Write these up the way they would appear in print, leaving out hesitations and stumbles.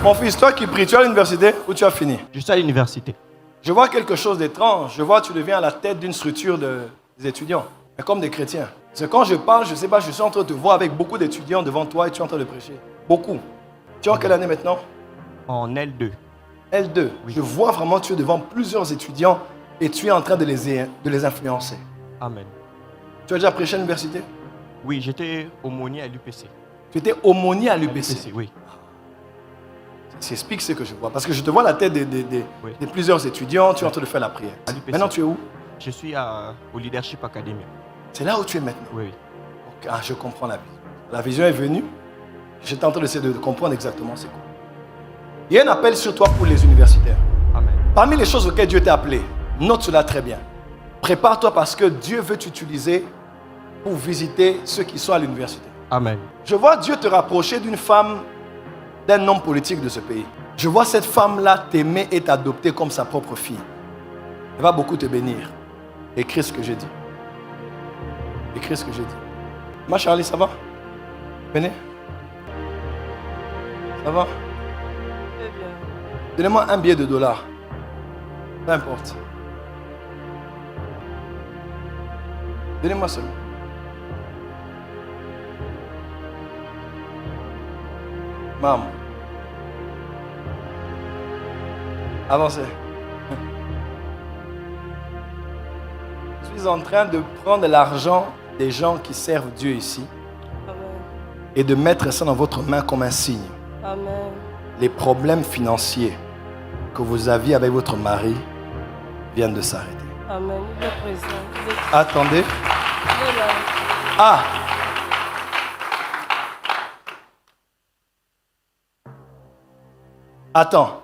Mon fils, toi qui pries, tu es à l'université ou tu as fini? Je suis à l'université. Je vois quelque chose d'étrange. Je vois que tu deviens à la tête d'une structure des étudiants, mais comme des chrétiens. C'est quand je parle, je ne sais pas, je suis en train de te voir avec beaucoup d'étudiants devant toi et tu es en train de prêcher. Beaucoup. Tu es en quelle année maintenant? En L2. L2. Oui. Je vois vraiment que tu es devant plusieurs étudiants et tu es en train de les influencer. Amen. Tu as déjà prêché à l'université? Oui, j'étais aumônier à l'UPC. Tu étais aumônier à l'UPC. Oui. Ça explique ce que je vois. Parce que je te vois la tête Oui. de plusieurs étudiants, tu es en train de faire la prière. À l'UPC. Maintenant, tu es où? Je suis au Leadership Academy. C'est là où tu es maintenant. Oui. Ok, ah, je comprends la vision. La vision est venue. J'étais en train d'essayer de comprendre exactement c'est quoi. Il y a un appel sur toi pour les universitaires. Amen. Parmi les choses auxquelles Dieu t'a appelé, note cela très bien. Prépare-toi parce que Dieu veut t'utiliser pour visiter ceux qui sont à l'université. Amen. Je vois Dieu te rapprocher d'une femme, d'un homme politique de ce pays. Je vois cette femme-là t'aimer et t'adopter comme sa propre fille. Elle va beaucoup te bénir. Écris ce que j'ai dit. Écris ce que j'ai dit. Ma Charlie, ça va? Venez. Ça va? Très bien. Donnez-moi un billet de $. Peu importe. Donnez-moi celui. Maman. Avancez. Je suis en train de prendre l'argent des gens qui servent Dieu ici Amen. et de mettre ça dans votre main comme un signe. Amen. Les problèmes financiers que vous aviez avec votre mari viennent de s'arrêter. Amen. Il est présent. Attendez. Il est là. Ah! Attends.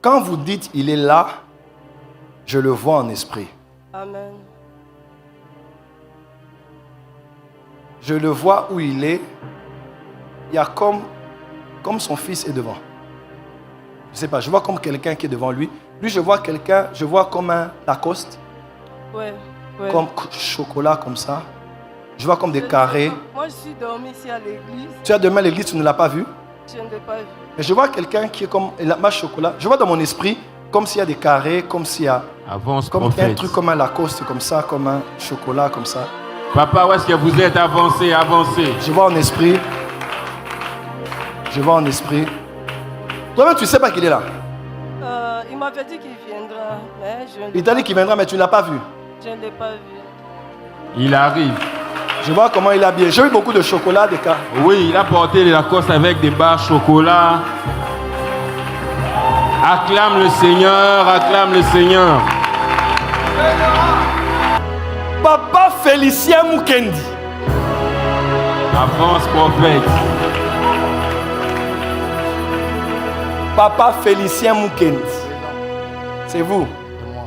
Quand vous dites il est là, je le vois en esprit. Amen. Je le vois où il est. Il y a comme son fils est devant. Je ne sais pas, je vois comme quelqu'un qui est devant lui. Lui, je vois quelqu'un, je vois comme un Lacoste, Ouais. Ouais. comme chocolat, comme ça. Je vois comme des carrés. Moi, je suis dormi ici à l'église. Tu as demain à l'église, tu ne l'as pas vu. Je ne l'ai pas vu. Mais je vois quelqu'un qui est comme ma chocolat. Je vois dans mon esprit comme s'il y a des carrés, comme s'il y a Avance, comme prophète. un truc comme un Lacoste, comme ça, comme un chocolat, comme ça. Papa, où est-ce que vous êtes? Avancez, avancez. Je vois en esprit. Je vois en esprit. Toi-même, tu ne sais pas qu'il est là. Il m'avait dit qu'il viendra, mais je ne Il t'a dit qu'il viendra, mais tu ne l'as pas vu. je ne l'ai pas vu. Il arrive. Je vois comment il est habillé. J'ai eu beaucoup de chocolat, des cas. Oui, il a porté les Lacoste avec des barres chocolat. Acclame le Seigneur, acclame le Seigneur. Papa Félicien Mukendi. Avance, prophète. Papa Félicien Mukendi. C'est vous. C'est moi,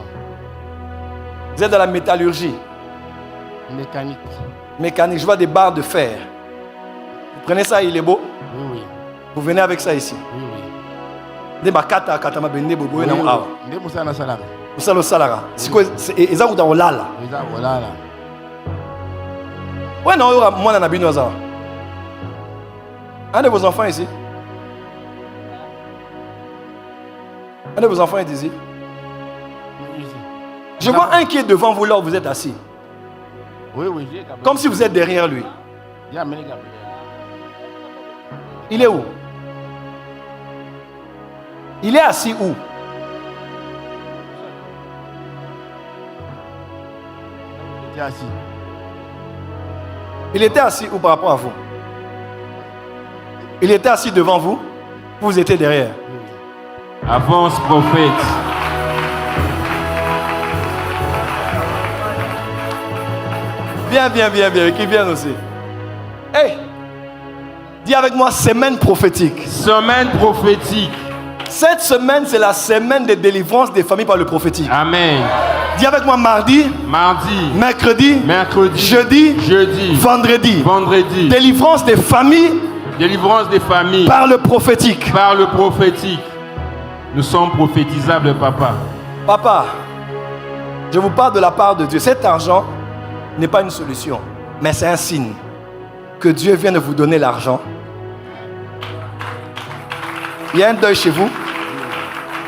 Vous êtes dans la métallurgie. mécanique. Mécanique. Je vois des barres de fer. Vous prenez ça, il est beau. Oui, oui. Vous venez avec ça ici. Oui, oui. Des bakata katama bende bobo na awa. Nde musa na salaka. Vous le salara. C'est quoi? Ils ont dans l'ala. Eza voilà là. Ouais, non, moi, on a bien ça. Un de vos enfants ici. Un de vos enfants est ici. Ici. Je vois un qui est devant vous là où vous êtes assis. Oui, oui, j'ai Gabriel. Comme si vous êtes derrière lui. J'ai amené Gabriel. Il est où? Il est assis où? Il était assis. Il était assis où par rapport à vous? Il était assis devant vous? Vous étiez derrière. Oui, oui. Avance, prophète. Bien, bien, bien, bien. Qui vient aussi? Hey! Dis avec moi, semaine prophétique. Semaine prophétique. Cette semaine, c'est la semaine de délivrance des familles par le prophétique. Amen. Dis avec moi mardi, Mardi, mercredi, mercredi, jeudi, jeudi, vendredi. vendredi. Délivrance des familles Délivrance des familles par le prophétique. par le prophétique. Nous sommes prophétisables, papa. Papa, je vous parle de la part de Dieu. Cet argent n'est pas une solution, mais c'est un signe que Dieu vient de vous donner l'argent. Il y a un deuil chez vous.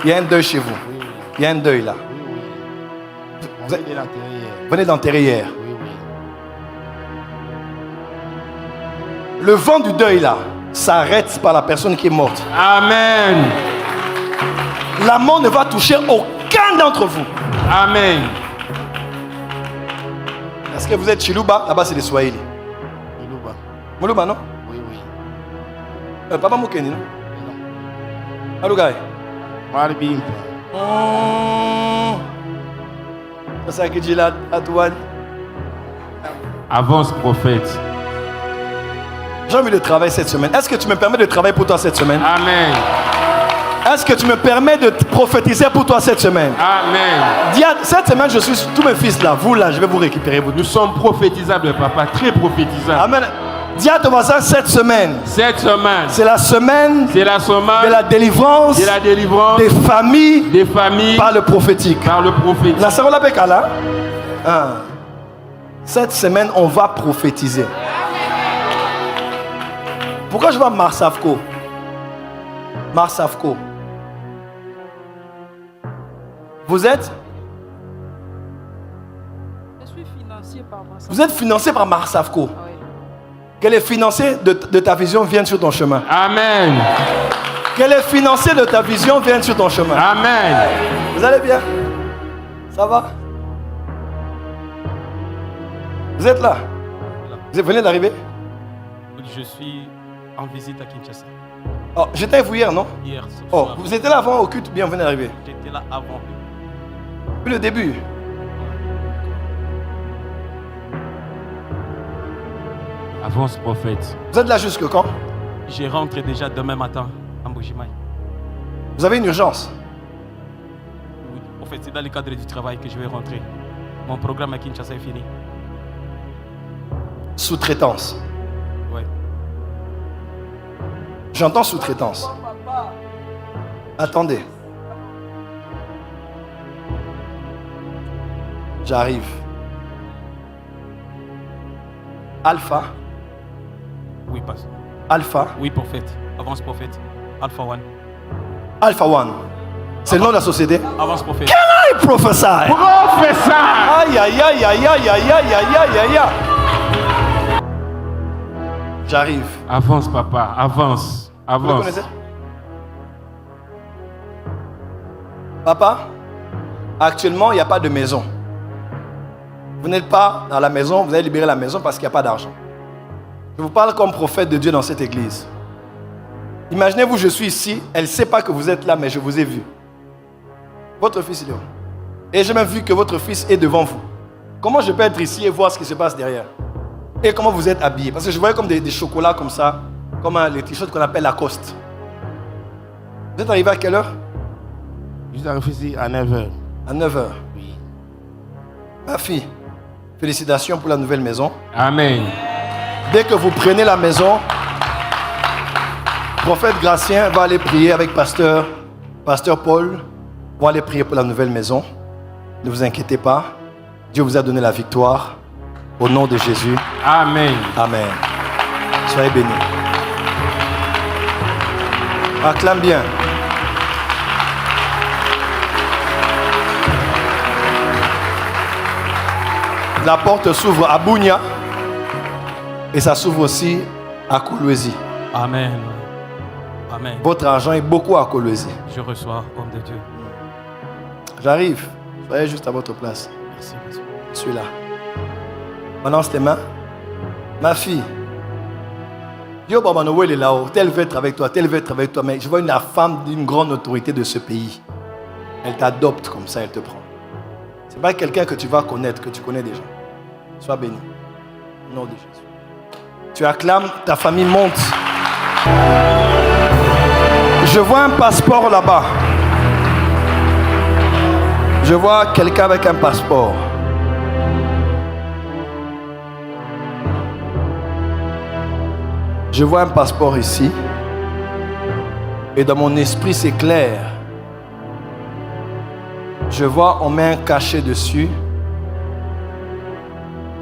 Il y a un deuil chez vous. Il y a un deuil là. On Vous vient de l'enterrer hier. venez d'enterrer hier. Oui, oui. Le vent du deuil là s'arrête par la personne qui est morte. Amen. La mort ne va toucher aucun d'entre vous. Amen. Est-ce que vous êtes Chiluba? Là-bas c'est les Swahili. Iluba. Moluba non? Oui, oui. Papa Mukeni non? Non. Allô gars? Marbimpa. C'est ça que dit là à toi. Avance, prophète. J'ai envie de travailler cette semaine. Est-ce que tu me permets de travailler pour toi cette semaine? Amen. Est-ce que tu me permets de prophétiser pour toi cette semaine? Amen. Dis cette semaine, je suis tous mes fils là. Vous là, je vais vous récupérer. Vous Nous tous. sommes prophétisables, papa. Très prophétisables. Amen. Dis à ton voisin cette semaine. Cette semaine, C'est la semaine c'est la de semaine la délivrance de la délivrance des familles des familles par le prophétique. par le prophète. La Sarola Bekala. Cette semaine, on va prophétiser. Pourquoi je vois Marsavko? Marsavko. Vous êtes? Je suis financier par moi. Vous êtes financé par Marsavko. Oui. Que les financiers de ta vision viennent sur ton chemin. Amen. Que les financiers de ta vision viennent sur ton chemin. Amen. Vous allez bien? Ça va? Vous êtes là? Vous venez d'arriver? Je suis en visite à Kinshasa. Oh, j'étais avec vous hier, non? Hier ce Oh, soir. vous étiez là avant au culte, bien, vous venez d'arriver. J'étais là avant. Depuis le début. Avance, prophète. Vous êtes là jusque quand? Je rentre déjà demain matin à Mbujimaï. Vous avez une urgence? Oui. En fait, c'est dans le cadre du travail que je vais rentrer. Mon programme à Kinshasa est fini. Sous-traitance. Ouais. J'entends sous-traitance. Attendez. J'arrive. Alpha. Oui, passe. Alpha. Oui, prophète. Avance, prophète. Alpha One. Alpha One. C'est le nom de la société. Avance, prophète. I prophesy. Professeur. Aïe, aïe, aïe, aïe, aïe, aïe, aïe, aïe, aïe, aïe, aïe. J'arrive. Avance, papa. Avance. Vous le Avance. connaissez? Papa, actuellement, il n'y a pas de maison. Vous n'êtes pas dans la maison, vous allez libérer la maison parce qu'il n'y a pas d'argent. Je vous parle comme prophète de Dieu dans cette église. Imaginez-vous, je suis ici, elle ne sait pas que vous êtes là, mais je vous ai vu. Votre fils, il est où? Et j'ai même vu que votre fils est devant vous. Comment je peux être ici et voir ce qui se passe derrière? Et comment vous êtes habillés? Parce que je voyais comme des chocolats comme ça, comme les t-shirts qu'on appelle Lacoste. Vous êtes arrivé à quelle heure? Je suis arrivé ici à 9h. À 9h. Oui. Ma fille, félicitations pour la nouvelle maison. Amen. Dès que vous prenez la maison, prophète Gratien va aller prier avec pasteur Paul, va aller prier pour la nouvelle maison. Ne vous inquiétez pas. Dieu vous a donné la victoire. Au nom de Jésus. Amen. Amen. Soyez bénis. Acclame bien. La porte s'ouvre à Bounia et ça s'ouvre aussi à Kolwezi. Amen. Amen. Votre argent est beaucoup à Kolwezi. Je reçois, homme de Dieu. J'arrive. Soyez juste à votre place. Merci, monsieur. Je suis là. Balance tes mains. Ma fille. Dieu Babanowe est là-haut. Tel veut être avec toi, tel veut être avec toi. Mais je vois une femme d'une grande autorité de ce pays. Elle t'adopte comme ça, elle te prend. Ce n'est pas quelqu'un que tu vas connaître, que tu connais déjà. Sois béni. Au nom de Jésus. Tu acclames, ta famille monte. Je vois un passeport là-bas. Je vois quelqu'un avec un passeport. Je vois un passeport ici. Et dans mon esprit, c'est clair. Je vois, on met un cachet dessus.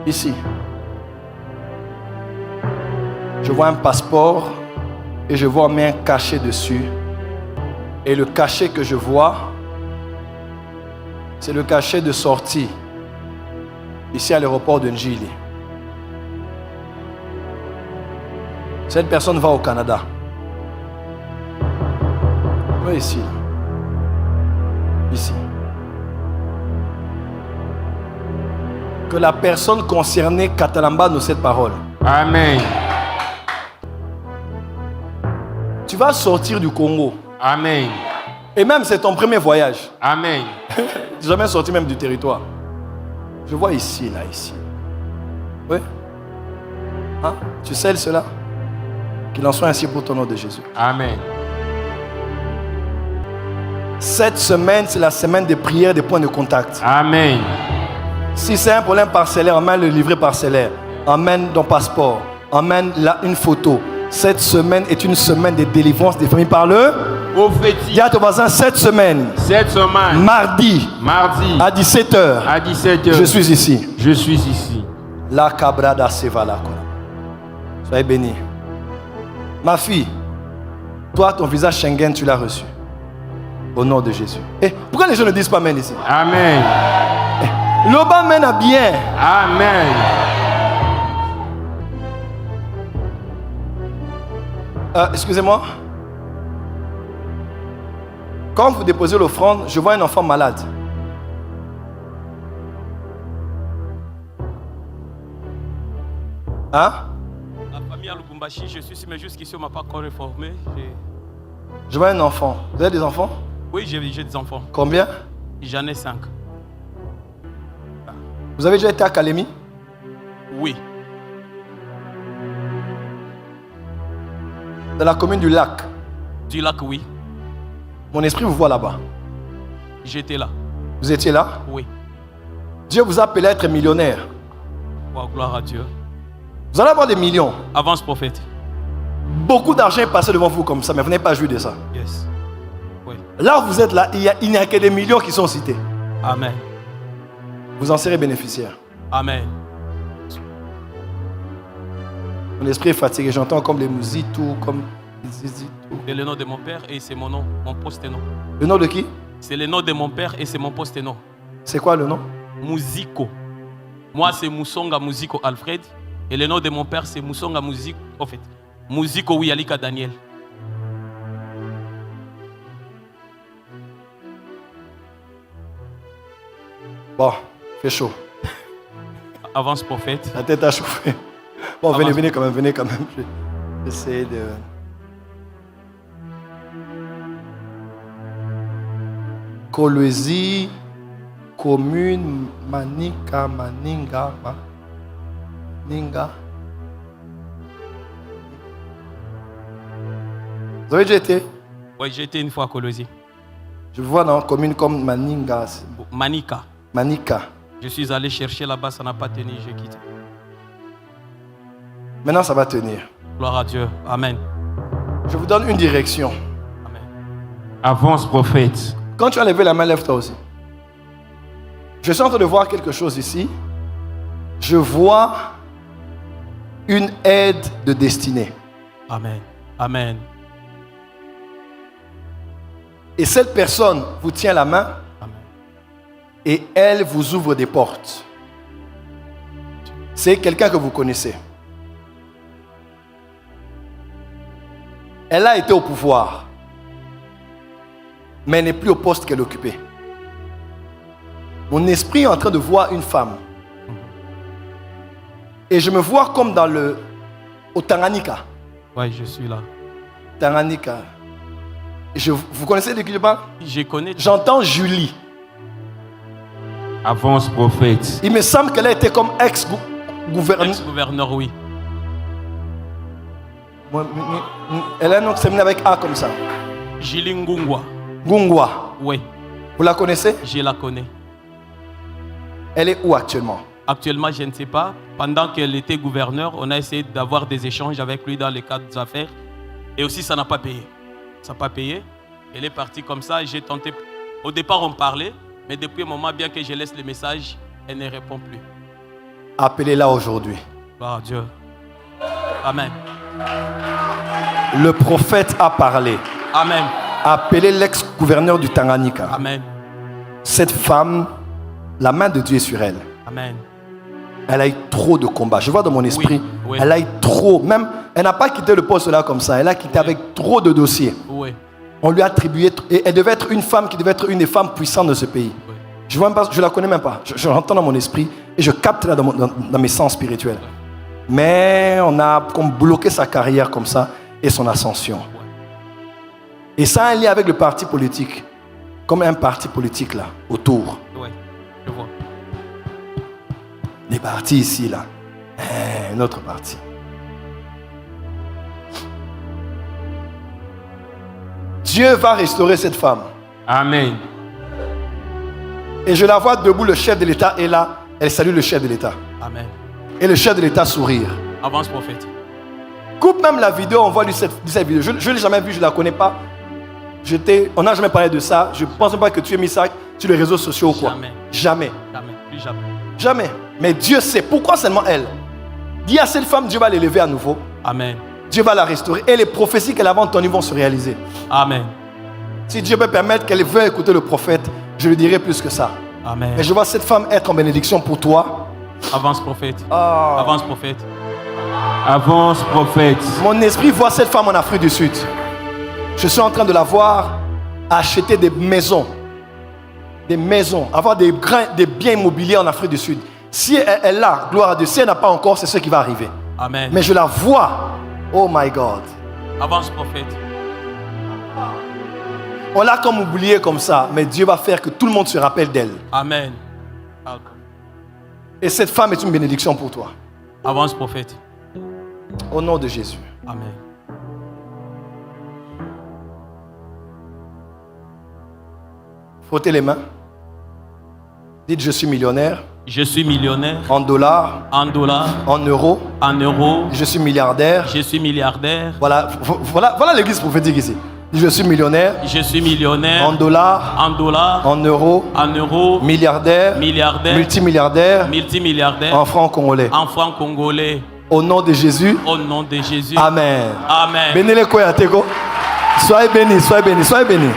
Ici. Je vois un passeport et je vois, on met un cachet dessus. Et le cachet que je vois, c'est le cachet de sortie ici à l'aéroport de Njili. Cette personne va au Canada. Oui, ici. Ici. Que la personne concernée Katalamba nous cette parole. Amen. Tu vas sortir du Congo. Amen. Et même c'est ton premier voyage. Amen. Tu n'es jamais sorti même du territoire. Je vois ici, là, ici. Oui. Hein? Tu scelles cela? Qu'il en soit ainsi pour ton nom de Jésus. Amen. Cette semaine, c'est la semaine des prières, des points de contact. Amen. Si c'est un problème parcellaire, emmène le livret parcellaire. Emmène ton passeport. Emmène là une photo. Cette semaine est une semaine de délivrance des familles par le Prophétique. Dis à ton voisin, cette semaine, Cette semaine, mardi, mardi, à 17h, à 17h, je suis ici. Je suis ici. La cabrada sevala. Soyez bénis. Ma fille, toi, ton visa Schengen, tu l'as reçu. Au nom de Jésus. Et pourquoi les gens ne disent pas Amen ici? Amen. L'Oba mène à bien. Amen. Excusez-moi. Quand vous déposez l'offrande, je vois un enfant malade. Hein? La famille à Lubumbashi, je suis sûr, mais jusqu'ici, on ne m'a pas encore réformé. Je vois un enfant. Vous avez des enfants? Oui, j'ai des enfants. Combien? J'en ai 5. Vous avez déjà été à Kalemi? Oui. Dans la commune du Lac. Du Lac, oui. Mon esprit vous voit là-bas. J'étais là. Vous étiez là? Oui. Dieu vous a appelé à être millionnaire. Wow, gloire à Dieu. Vous allez avoir des millions. Avance, prophète. Beaucoup d'argent est passé devant vous comme ça, mais vous n'avez pas joué de ça. Yes. Oui. Là où vous êtes là, il n'y a que des millions qui sont cités. Amen. Vous en serez bénéficiaire. Amen. Mon esprit est fatigué. J'entends comme les mouzitou, comme les zizitou. C'est le nom de mon père et c'est mon nom, mon poste et nom. Le nom de qui? C'est le nom de mon père et c'est mon poste et nom. C'est quoi le nom? Muziko. Moi, c'est Moussonga Muziko Alfred. Et le nom de mon père, c'est Moussonga Muziko. En fait, Muziko Wiyalika Daniel. Bon, fait chaud. Avance, prophète. La tête a chauffé. Bon, venez, venez quand même, venez quand même. J'essaie de... Kolwezi, commune, Maninga. Vous avez déjà été? Oui, j'ai été une fois à Kolwezi. Je vois dans une commune comme Maninga. Manika. Manika. Je suis allé chercher là-bas, ça n'a pas tenu, j'ai quitté. Maintenant, ça va tenir. Gloire à Dieu. Amen. Je vous donne une direction. Amen. Avance, prophète. Quand tu as levé la main, lève-toi aussi. Je suis en train de voir quelque chose ici. Je vois une aide de destinée. Amen. Amen. Et cette personne vous tient la main Amen. et elle vous ouvre des portes. C'est quelqu'un que vous connaissez. Elle a été au pouvoir, mais elle n'est plus au poste qu'elle occupait. Mon esprit est en train de voir une femme. Et je me vois comme au Tanganyika. Oui, je suis là. Tanganyika. Vous connaissez de qui je parle? Je connais. J'entends Julie. Avance, prophète. Il me semble qu'elle a été comme ex-gouverneur. Ex-gouverneur, oui. Elle a un nom qui s'est avec A comme ça. Jili Ngungwa. Ngungwa. Oui. Vous la connaissez? Je la connais. Elle est où actuellement? Actuellement, je ne sais pas. Pendant qu'elle était gouverneure, on a essayé d'avoir des échanges avec lui dans les cadres des affaires. Et aussi, ça n'a pas payé. Ça n'a pas payé. Elle est partie comme ça. J'ai tenté. Au départ, on parlait. Mais depuis un moment, bien que je laisse les messages, elle ne répond plus. Appelez-la aujourd'hui. Gloire à Dieu. Amen. Le prophète a parlé. Amen. appelé l'ex-gouverneur du Tanganyika. Amen. Cette femme, la main de Dieu est sur elle. Amen. Elle a eu trop de combats. Je vois dans mon esprit, oui. elle a eu trop. Même, elle n'a pas quitté le poste là comme ça. Elle a quitté avec trop de dossiers. Oui. On lui a attribué. Et elle devait être une femme qui devait être une des femmes puissantes de ce pays. Oui. Je ne la connais même pas. Je l'entends dans mon esprit et je capte là dans mes sens spirituels. Mais on a comme bloqué sa carrière comme ça et son ascension. Et ça a un lien avec le parti politique. Comme un parti politique là, autour. Oui, je vois. Les partis ici là. Un autre parti. Dieu va restaurer cette femme. Amen. Et je la vois debout, le chef de l'État est là. Elle salue le chef de l'État. Amen. Et le chef de l'État sourire. Avance, prophète. Coupe même la vidéo, on voit cette vidéo. Je ne l'ai jamais vue, je ne la connais pas. On n'a jamais parlé de ça. Je ne pense pas que tu aies mis ça sur les réseaux sociaux ou quoi. Jamais. Jamais. Jamais. Plus jamais. Jamais. Mais Dieu sait. Pourquoi seulement elle? Dis à cette femme, Dieu va l'élever à nouveau. Amen. Dieu va la restaurer. Et les prophéties qu'elle avait entendues vont se réaliser. Amen. Si Dieu peut permettre qu'elle veuille écouter le prophète, je lui dirai plus que ça. Amen. Mais je vois cette femme être en bénédiction pour toi. Avance, prophète. Ah. Avance, prophète. Avance, prophète. Mon esprit voit cette femme en Afrique du Sud. Je suis en train de la voir acheter des maisons. Des maisons. Avoir des biens immobiliers en Afrique du Sud. Si elle a, gloire à Dieu. Si elle n'a pas encore, c'est ce qui va arriver. Amen. Mais je la vois. Oh my God. Avance, prophète. On l'a comme oublié comme ça. Mais Dieu va faire que tout le monde se rappelle d'elle. Amen. Et cette femme est une bénédiction pour toi. Avance, prophète. Au nom de Jésus. Amen. Frottez les mains. Dites, je suis millionnaire. Je suis millionnaire. En dollars. En dollars. En euros. En euros. Je suis milliardaire. Je suis milliardaire. Voilà l'église prophétique ici. Je suis millionnaire. Je suis millionnaire. En dollars. En dollars. En euros. En euros. Milliardaire. Milliardaire. Multimilliardaire. Multimilliardaire. En francs congolais. En francs congolais. Au nom de Jésus. Au nom de Jésus. Amen. Amen. Bénis les Koyatego. Soyez bénis, soyez bénis, soyez bénis.